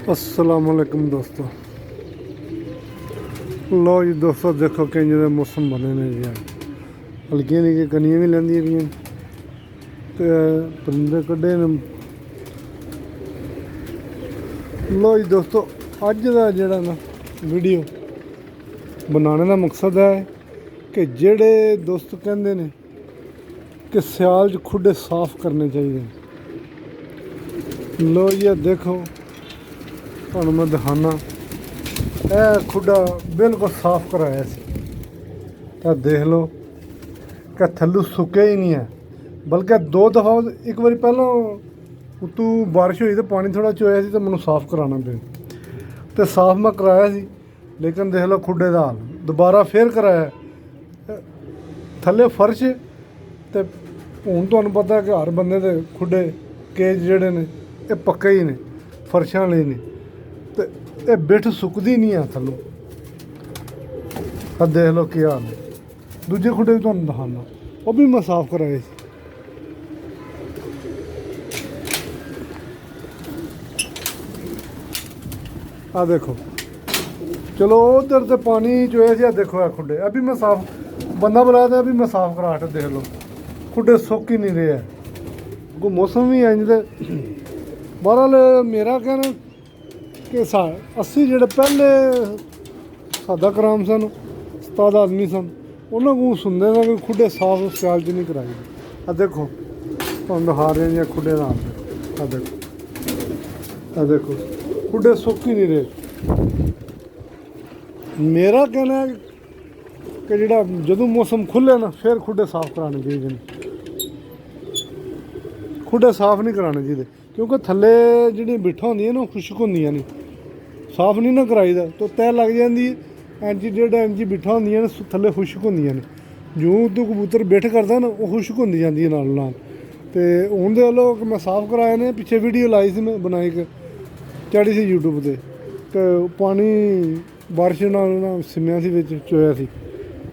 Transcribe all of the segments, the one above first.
अस्सलामुअलैकुम दोस्तों। लो जी दोस्तों, देखो किंज दे मौसम बने ने जी। हल्कियां निक्कियां कनियां भी लैंदियां पियां ते परिंदे कड्ढे ने। लो जी दोस्तों, अज दा जेह्ड़ा ना वीडियो बनाने का मकसद है कि जेह्ड़े दोस्त कहंदे ने कि स्याल च खुडे साफ करने चाहिए। लो जी देखो, तुहानूं मैं दिखाना, यह खुडा बिल्कुल साफ कराया सी तो देख लो कि थल्लू सुक्के ही नहीं है। बल्कि दो दफ़ा एक बारी पहला उत्तू बारिश हुई तो पानी थोड़ा चोया सी तो मैनू साफ कराना पे तो साफ मैं कराया सी, लेकिन देख लो खुडे का हाल। दोबारा फिर कराया, थल्ले फर्श तो हुण तुहानूं पता है कि हर बंदे दे खुडे केज जेह्ड़े ने ये पक्के ही ने, फर्शां वाले ने, तो ये बिठ सुकदी नहीं है थल्लों। देख लो क्या हाल है। दूजे खुडे भी तुहानूं दिखाना, वो भी मैं साफ कराए सी। आ देखो, चलो उधर तो पानी चोया सी, देखो है खुडे अभी मैं साफ, बंदा बुलाया था अभी मैं साफ करा हट। देख लो खुडे सुक ही नहीं रहे है, को मौसम भी इंज दे। बहरहाल मेरा कहना कि 80 जेह्ड़े पहले सादा कराम सन, उस्ताद आदमी सन, उन्होंने को सुनने का कि खुडे साफ स्याल च नहीं कराई। आ देखो तुहानूं दिखा रहे हैं खुडे का हाल। आ देखो, आ देखो खुडे सुक ही नहीं रहे। मेरा कहना है कि जेह्ड़ा जदों मौसम खुल्ले ना फिर खुडे साफ कराने चाहिए। खुडे साफ नहीं कराने चाहिए क्योंकि थल्ले जेह्ड़ियां बिट्ठां होंदियां ना खुश्क होंदियां ने, साफ नहीं ना कराईदा तो तैह् लग जाती है। इंज जेह्ड़ा इंज बिट्ठां होंदियां ने थल्ले खुश्क होंदियां ने, जूं तू कबूतर बिठ करदा ना वो खुश्क होंदी जांदी है नाल नाल। ते हून दे लोग मैं साफ कराए ने, पिच्छे वीडियो लाई सी मैं बनाई के चाढ़ी सी यूट्यूब ते, ते पानी बारिश नाल ना सिम्मेआ सी बिच चोया सी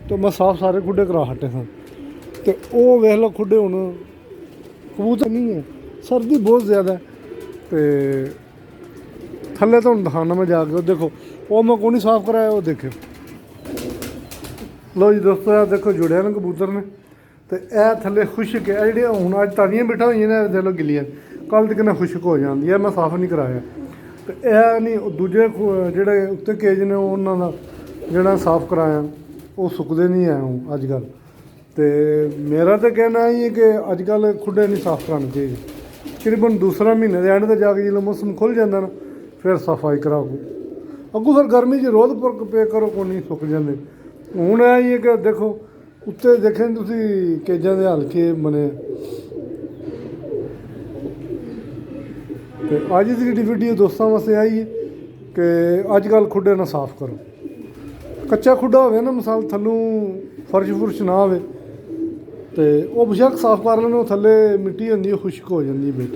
तो मैं साफ सारे खुडे करा हटे सन। ते ओह् वेख लो खुडे हुण कबूतर नहीं है, सर्दी बहुत ज़्यादा है। तो थल्ले तो दिखाना मैं जाके, देखो वो मैं को नहीं साफ कराया, वो देखो। लो जी दोस्तों, देखो जुड़े न कबूतर ने, तो यह थल्ले खुश्क है। जी हूँ अज ताज़ियां बिठा हुई ने, देख लो गिलियां, कल तक ने खुश्क हो जाती है। मैं साफ नहीं कराया तो यह नहीं, दूजे जेह्ड़े उत्ते केज ने उन्होंने जेह्ड़ा साफ कराया वो सुकदे नहीं है हूँ अजकल। तो मेरा तो कहना ही है कि अजकल खुडे नहीं साफ कराने चाहिए। तकरीबन दूसरा महीने के एंड ते जाके जो मौसम खुल जाता ना फिर सफाई कराओ। अगों फिर गर्मी च रोज़ पे करो को नहीं सुक जाते। हूँ है ही है कि देखो उत्ते देखे तुसी केजां दे हाल के बने। तो अज की जी वीडियो दोस्तों वास्ते आई है कि अजकल खुडे ना साफ करो। कच्चा खुडा होवे ना, मिसाल थल्लों फर्श फुर्श ना आवे तो वह बेशक साफ कर लेने, थल्ले मिट्टी होंदी है खुश्क हो जाती है बिट,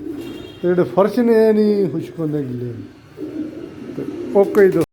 तो जेह्ड़े फर्श ने नहीं खुश्क होंदे गिले। तो ओके जी।